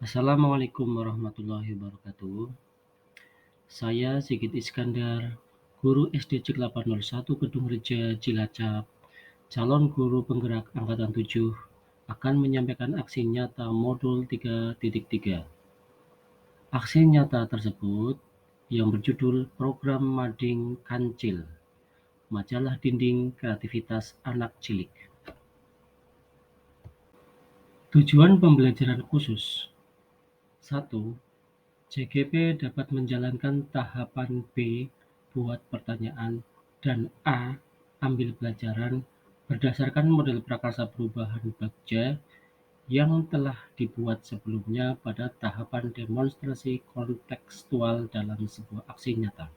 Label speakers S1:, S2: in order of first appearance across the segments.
S1: Assalamualaikum warahmatullahi wabarakatuh. Saya Sigit Iskandar, guru SD Cek 801 Kedung Reja, Cilacap, calon guru penggerak Angkatan 7, akan menyampaikan aksi nyata modul 3.3. Aksi nyata tersebut yang berjudul Program Mading Kancil, Majalah Dinding Kreativitas Anak Cilik. Tujuan pembelajaran khusus: 1. JGP dapat menjalankan tahapan B buat pertanyaan dan A ambil pelajaran berdasarkan model prakarsa perubahan Bagja yang telah dibuat sebelumnya pada tahapan demonstrasi kontekstual dalam sebuah aksi nyata.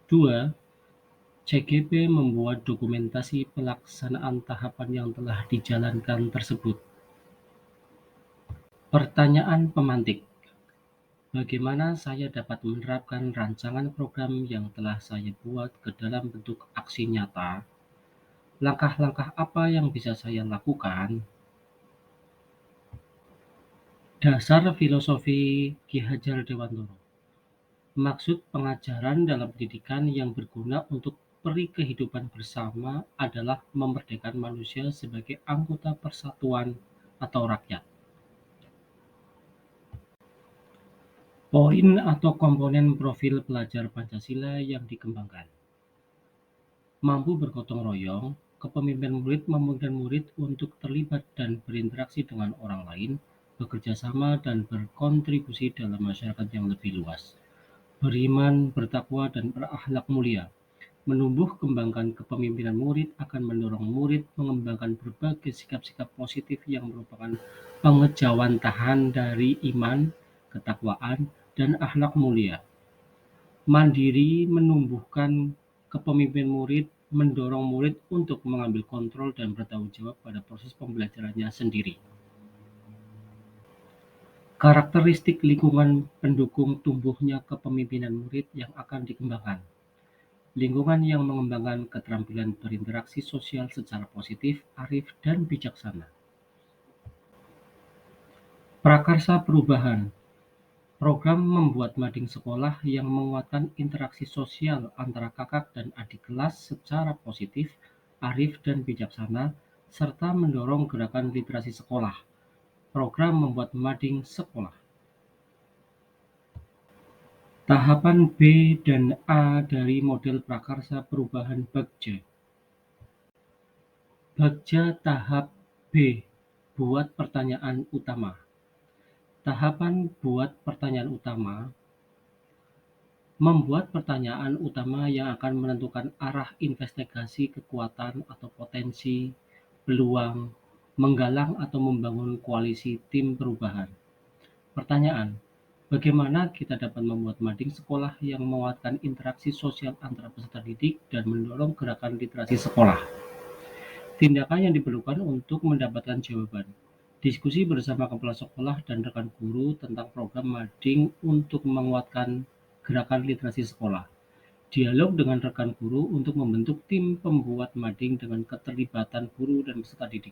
S1: 2. JGP membuat dokumentasi pelaksanaan tahapan yang telah dijalankan tersebut. Pertanyaan pemantik: bagaimana saya dapat menerapkan rancangan program yang telah saya buat ke dalam bentuk aksi nyata? Langkah-langkah apa yang bisa saya lakukan? Dasar filosofi Ki Hajar Dewantara. Maksud pengajaran dalam pendidikan yang berguna untuk peri kehidupan bersama adalah memerdekakan manusia sebagai anggota persatuan atau rakyat. Poin atau komponen profil pelajar Pancasila yang dikembangkan. Mampu bergotong royong, kepemimpinan murid memungkinkan murid untuk terlibat dan berinteraksi dengan orang lain, bekerja sama dan berkontribusi dalam masyarakat yang lebih luas. Beriman, bertakwa, dan berakhlak mulia. Menumbuh kembangkan kepemimpinan murid akan mendorong murid mengembangkan berbagai sikap-sikap positif yang merupakan pengejawantahan dari iman, ketakwaan, dan akhlak mulia. Mandiri menumbuhkan kepemimpinan murid, mendorong murid untuk mengambil kontrol dan bertanggung jawab pada proses pembelajarannya sendiri. Karakteristik lingkungan pendukung tumbuhnya kepemimpinan murid yang akan dikembangkan. Lingkungan yang mengembangkan keterampilan berinteraksi sosial secara positif, arif, dan bijaksana. Prakarsa perubahan. Program membuat mading sekolah yang menguatkan interaksi sosial antara kakak dan adik kelas secara positif, arif, dan bijaksana, serta mendorong gerakan literasi sekolah. Program membuat mading sekolah. Tahapan B dan A dari model prakarsa perubahan Bagja. Bagja tahap B, buat pertanyaan utama. Tahapan buat pertanyaan utama. Membuat pertanyaan utama yang akan menentukan arah investigasi kekuatan atau potensi, peluang, menggalang atau membangun koalisi tim perubahan. Pertanyaan: bagaimana kita dapat membuat mading sekolah yang menguatkan interaksi sosial antara peserta didik dan mendorong gerakan literasi sekolah? Tindakan yang diperlukan untuk mendapatkan jawaban. Diskusi bersama kepala sekolah dan rekan guru tentang program mading untuk menguatkan gerakan literasi sekolah. Dialog dengan rekan guru untuk membentuk tim pembuat mading dengan keterlibatan guru dan peserta didik.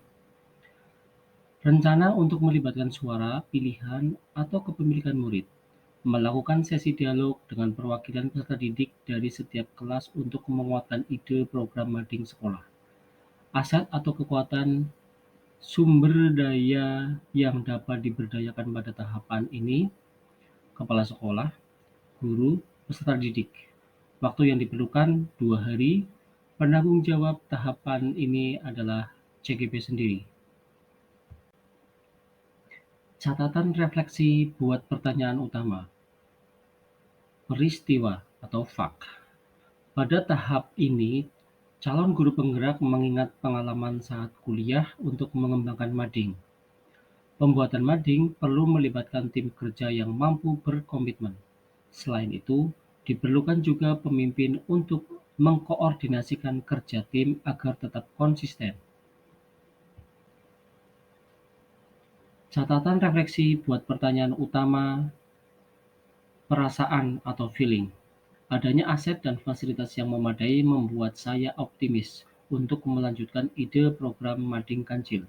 S1: Rencana untuk melibatkan suara, pilihan, atau kepemilikan murid. Melakukan sesi dialog dengan perwakilan peserta didik dari setiap kelas untuk menguatkan ide program mading sekolah. Aset atau kekuatan sumber daya yang dapat diberdayakan pada tahapan ini: kepala sekolah, guru, peserta didik. Waktu yang diperlukan 2 hari. Penanggung jawab tahapan ini adalah CGP sendiri. Catatan refleksi buat pertanyaan utama. Peristiwa atau fak. Pada tahap ini, calon guru penggerak mengingat pengalaman saat kuliah untuk mengembangkan mading. Pembuatan mading perlu melibatkan tim kerja yang mampu berkomitmen. Selain itu, diperlukan juga pemimpin untuk mengkoordinasikan kerja tim agar tetap konsisten. Catatan refleksi buat pertanyaan utama, perasaan atau feeling. Adanya aset dan fasilitas yang memadai membuat saya optimis untuk melanjutkan ide program Mading Kancil.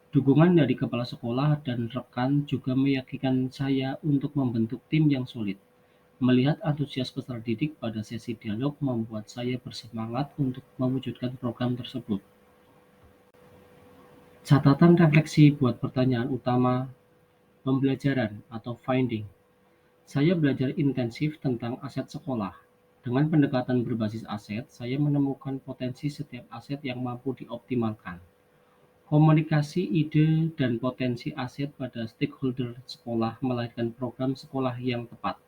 S1: Dukungan dari kepala sekolah dan rekan juga meyakinkan saya untuk membentuk tim yang solid. Melihat antusias peserta didik pada sesi dialog membuat saya bersemangat untuk mewujudkan program tersebut. Catatan refleksi buat pertanyaan utama pembelajaran atau finding. Saya belajar intensif tentang aset sekolah. Dengan pendekatan berbasis aset, saya menemukan potensi setiap aset yang mampu dioptimalkan. Komunikasi ide dan potensi aset pada stakeholder sekolah melahirkan program sekolah yang tepat.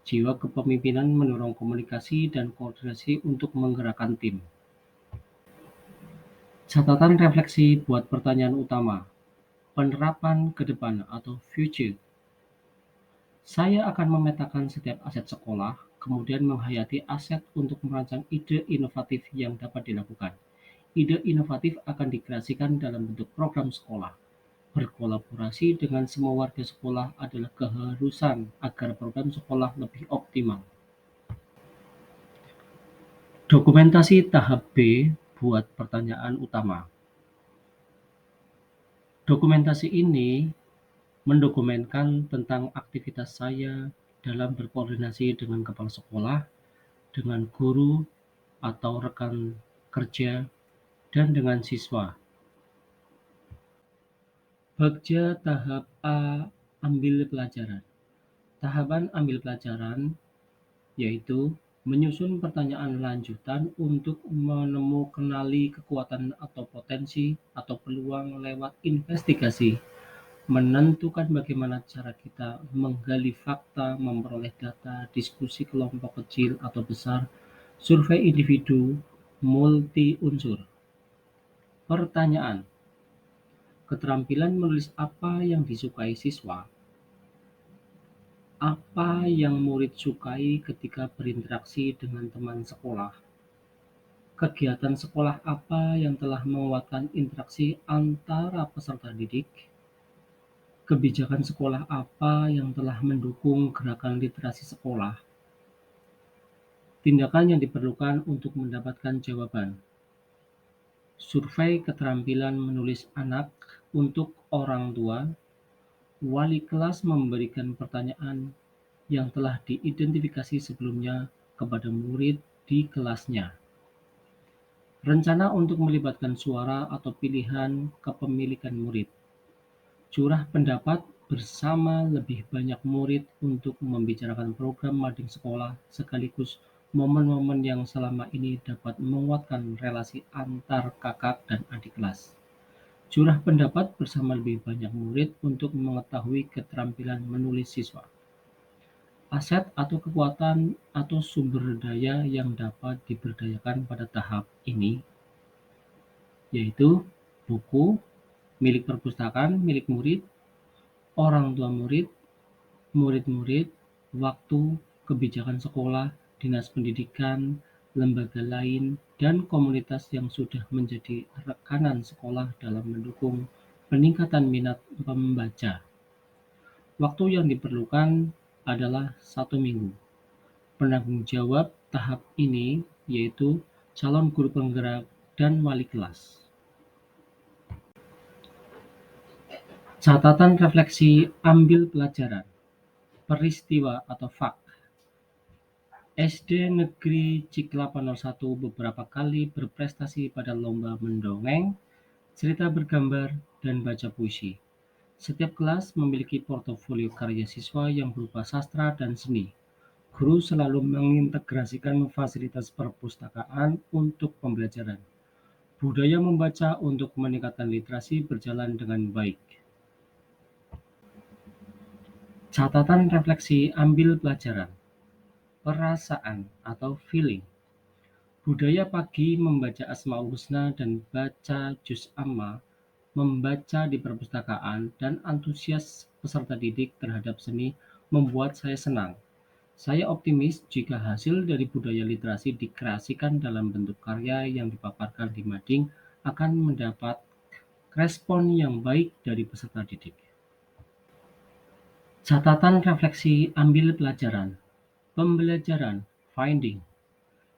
S1: Jiwa kepemimpinan mendorong komunikasi dan koordinasi untuk menggerakkan tim. Catatan refleksi buat pertanyaan utama, penerapan ke depan atau future. Saya akan memetakan setiap aset sekolah, kemudian menghayati aset untuk merancang ide inovatif yang dapat dilakukan. Ide inovatif akan dikreasikan dalam bentuk program sekolah. Berkolaborasi dengan semua warga sekolah adalah keharusan agar program sekolah lebih optimal. Dokumentasi tahap B buat pertanyaan utama. Dokumentasi ini mendokumentkan tentang aktivitas saya dalam berkoordinasi dengan kepala sekolah, dengan guru atau rekan kerja, dan dengan siswa. Bagja tahap A, ambil pelajaran. Tahapan ambil pelajaran yaitu menyusun pertanyaan lanjutan untuk menemukanali kekuatan atau potensi atau peluang lewat investigasi, menentukan bagaimana cara kita menggali fakta, memperoleh data, diskusi kelompok kecil atau besar, survei individu, multi-unsur. Pertanyaan: keterampilan menulis apa yang disukai siswa? Apa yang murid sukai ketika berinteraksi dengan teman sekolah? Kegiatan sekolah apa yang telah menguatkan interaksi antara peserta didik? Kebijakan sekolah apa yang telah mendukung gerakan literasi sekolah? Tindakan yang diperlukan untuk mendapatkan jawaban. Survei keterampilan menulis anak untuk orang tua. Wali kelas memberikan pertanyaan yang telah diidentifikasi sebelumnya kepada murid di kelasnya. Rencana untuk melibatkan suara atau pilihan kepemilikan murid. Curah pendapat bersama lebih banyak murid untuk membicarakan program mading sekolah sekaligus momen-momen yang selama ini dapat menguatkan relasi antar kakak dan adik kelas. Curah pendapat bersama lebih banyak murid untuk mengetahui keterampilan menulis siswa. Aset atau kekuatan atau sumber daya yang dapat diberdayakan pada tahap ini, yaitu buku, milik perpustakaan, milik murid, orang tua murid, murid-murid, waktu, kebijakan sekolah, dinas pendidikan, lembaga lain, dan komunitas yang sudah menjadi rekanan sekolah dalam mendukung peningkatan minat pembaca. Waktu yang diperlukan adalah 1 minggu. Penanggung jawab tahap ini yaitu calon guru penggerak dan wali kelas. Catatan refleksi ambil pelajaran. Peristiwa atau fakt. SD Negeri Ciklapa 01 beberapa kali berprestasi pada lomba mendongeng, cerita bergambar, dan baca puisi. Setiap kelas memiliki portofolio karya siswa yang berupa sastra dan seni. Guru selalu mengintegrasikan fasilitas perpustakaan untuk pembelajaran. Budaya membaca untuk meningkatkan literasi berjalan dengan baik. Catatan refleksi ambil pelajaran. Perasaan atau feeling. Budaya pagi membaca Asmaul Husna dan baca Juz Amma, membaca di perpustakaan, dan antusias peserta didik terhadap seni membuat saya senang. Saya optimis jika hasil dari budaya literasi dikreasikan dalam bentuk karya yang dipaparkan di mading akan mendapat respon yang baik dari peserta didik. Catatan refleksi ambil pelajaran. Pembelajaran finding.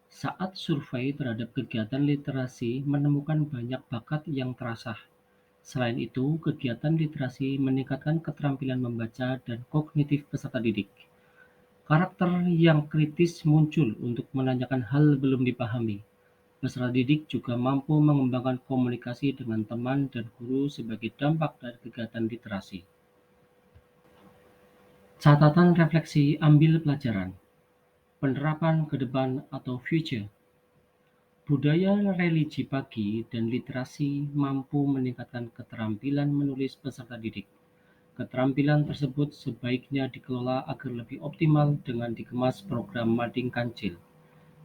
S1: Saat survei terhadap kegiatan literasi menemukan banyak bakat yang terasah. Selain itu, kegiatan literasi meningkatkan keterampilan membaca dan kognitif peserta didik. Karakter yang kritis muncul untuk menanyakan hal belum dipahami. Peserta didik juga mampu mengembangkan komunikasi dengan teman dan guru sebagai dampak dari kegiatan literasi. Catatan refleksi ambil pelajaran. Penerapan ke depan atau future. Budaya religi pagi dan literasi mampu meningkatkan keterampilan menulis peserta didik. Keterampilan tersebut sebaiknya dikelola agar lebih optimal dengan dikemas program mading kancil.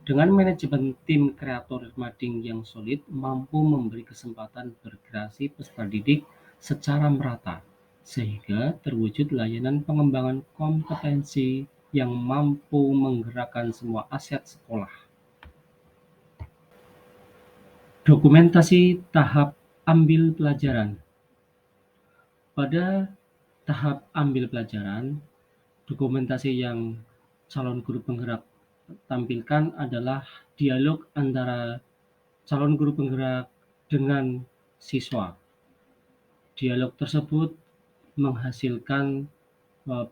S1: Dengan manajemen tim kreator mading yang solid mampu memberi kesempatan berkreasi peserta didik secara merata, sehingga terwujud layanan pengembangan kompetensi yang mampu menggerakkan semua aset sekolah. Dokumentasi tahap ambil pelajaran. Pada tahap ambil pelajaran, dokumentasi yang calon guru penggerak tampilkan adalah dialog antara calon guru penggerak dengan siswa. Dialog tersebut menghasilkan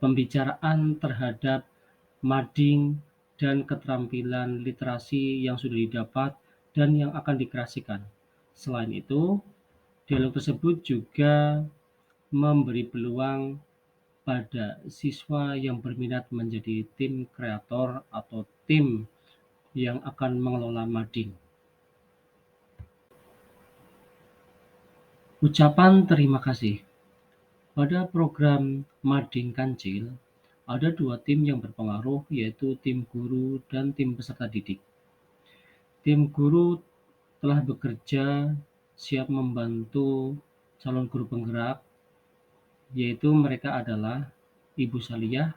S1: pembicaraan terhadap mading dan keterampilan literasi yang sudah didapat dan yang akan dikreasikan. Selain itu, dialog tersebut juga memberi peluang pada siswa yang berminat menjadi tim kreator atau tim yang akan mengelola mading. Ucapan terima kasih. Pada program Mading Kancil, ada dua tim yang berpengaruh, yaitu tim guru dan tim peserta didik. Tim guru telah bekerja siap membantu calon guru penggerak, yaitu mereka adalah Ibu Saliyah,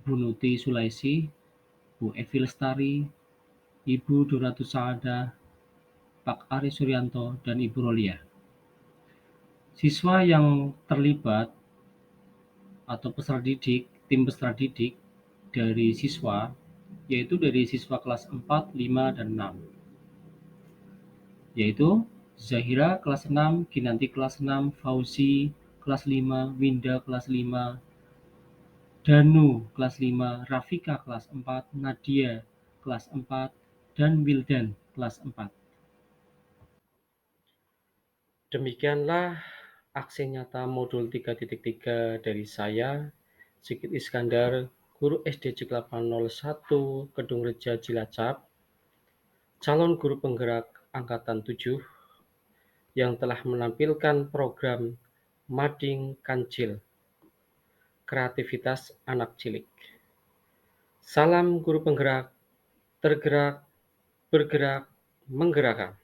S1: Bu Nuti Sulaisi, Bu Evi Lestari, Ibu Duratu Saada, Pak Ari Suryanto, dan Ibu Rolia. Siswa yang terlibat atau peserta didik, tim peserta didik dari siswa, yaitu dari siswa kelas 4, 5, dan 6, yaitu Zahira kelas 6, Kinanti kelas 6, Fauzi kelas 5, Winda kelas 5, Danu kelas 5, Rafika kelas 4, Nadia kelas 4, dan Wildan kelas 4. Demikianlah aksi nyata modul 3.3 dari saya, Sigit Iskandar, guru SD Ciklapan 01, Kedung Reja, Cilacap, calon guru penggerak Angkatan 7, yang telah menampilkan program Mading Kancil, Kreativitas Anak Cilik. Salam guru penggerak, tergerak, bergerak, menggerakkan.